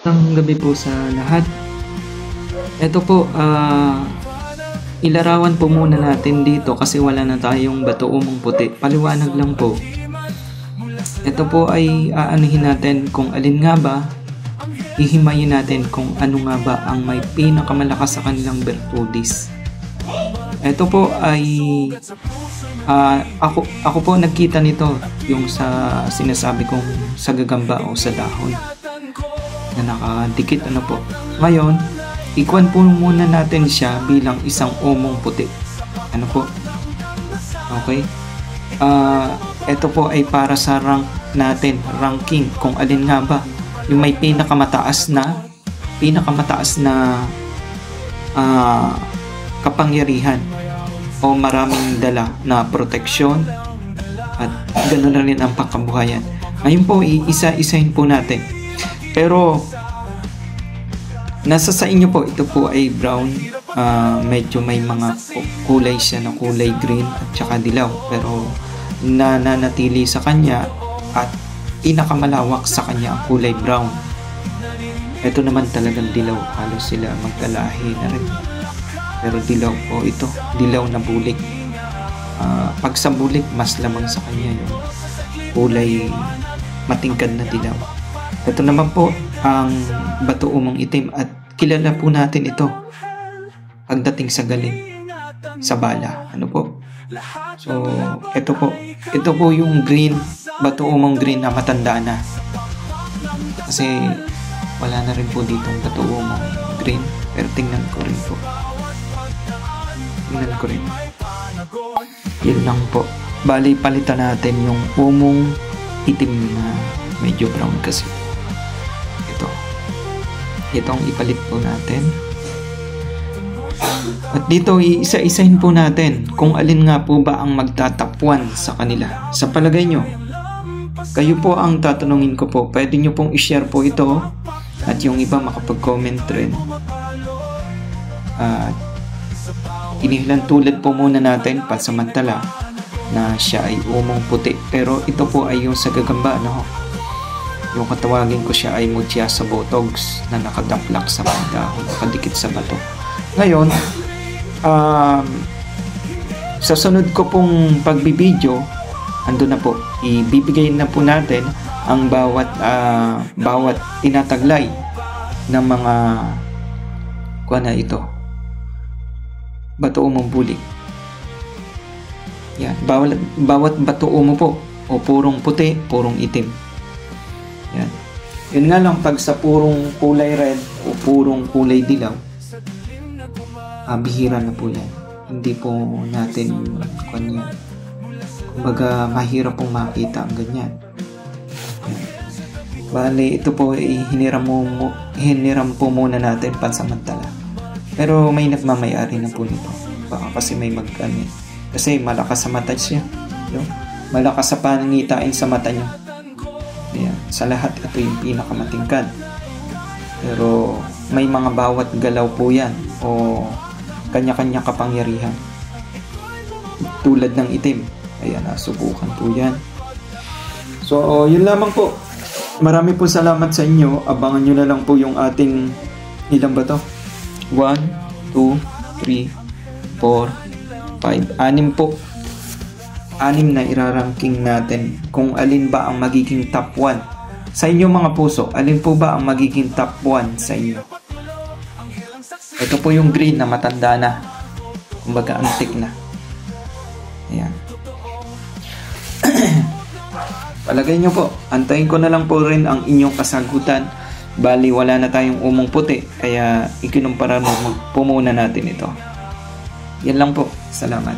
Magandang gabi po sa lahat. Ito po, ilarawan po muna natin dito kasi wala na tayong bato umong puti. Paliwanag lang po. Ito po ay aanuhin natin kung alin nga ba, hihimayin natin kung ano nga ba ang may pinakamalakas sa kanilang virtudes. Ito po ay ako po nagkita nito yung sa sinasabi kong sa gagamba o sa dahon na nakadikit po. Ngayon, ikuan po muna natin siya bilang isang umong puti. Po? Okay? Ito po ay para sa rank natin, ranking kung alin nga ba yung may pinakamataas na kapangyarihan o maraming dala na proteksyon at ganoon na rin ang pangkabuhayan. Ngayon po, isa-isahin po natin. Pero nasa sa inyo po, ito po ay brown, medyo may mga kulay siya na kulay green at saka dilaw, pero nananatili sa kanya at pinakamalawak sa kanya ang kulay brown. Ito naman talagang dilaw, halos sila magkalahi na rin, pero dilaw po ito, dilaw na bulik. Pag sa bulik, mas lamang sa kanya yung kulay matingkad na dilaw. Ito naman po ang bato umong itim at kilala po natin ito pagdating sa galing, sa bala. Po? So, ito po yung green, bato umong green na matanda na. Kasi wala na rin po dito ang bato umong green, pero tingnan ko rin po. Yun lang po. Bali, palitan natin yung umong itim na medyo brown kasi. Itong ipalit po natin. At dito, isa-isahin po natin kung alin nga po ba ang magtatapwan sa kanila. Sa palagay nyo, kayo po ang tatanungin ko po. Pwede nyo pong i-share po ito at yung iba makapag-comment rin. Inihilan tulad po muna natin pansamantala na siya ay umong puti. Pero ito po ay yung sa gagamba, yung katawagin ko siya ay Muthiasa botox na nakadaplak sa mga dahon, nakadikit sa bato. Ngayon, sa sunod ko pong pagbibideo, ando na po, ibibigay na po natin ang bawat tinataglay ng mga bato umong bulik. Yan, bawat bato umo po, o purong puti, purong itim. Yan. Yun nga lang, pag sa purong kulay red o purong kulay dilaw, bihira na po yan. Hindi po natin kumbaga mahirap pong makita ang ganyan. Yan. Bale, ito po hiniram po muna natin pansamantala. Pero may nagmamayari na po nito. Baka kasi may kasi malakas sa mata siya. Malakas sa panangitain sa mata niyo. Ayan. Sa lahat, ito yung pinakamatingkad. Pero may mga bawat galaw po yan o kanya-kanya kapangyarihan. Tulad ng itim. Ayan, subukan po yan. So, yun lamang po. Marami po salamat sa inyo. Abangan nyo na lang po yung ating ilang ba to? 1, 2, 3, 4, 5, 6 po. 6 na iraranking natin kung alin ba ang magiging top 1 sa inyo mga puso. Alin po ba ang magiging top 1 sa inyo? Ito po yung green na matanda na, kumbaga antik na. Ayan. Palagay nyo po, antayin ko na lang po rin ang inyong kasagutan. Bali, wala na tayong umong puti, kaya ikinumpara po muna natin ito. Yan lang po. Salamat.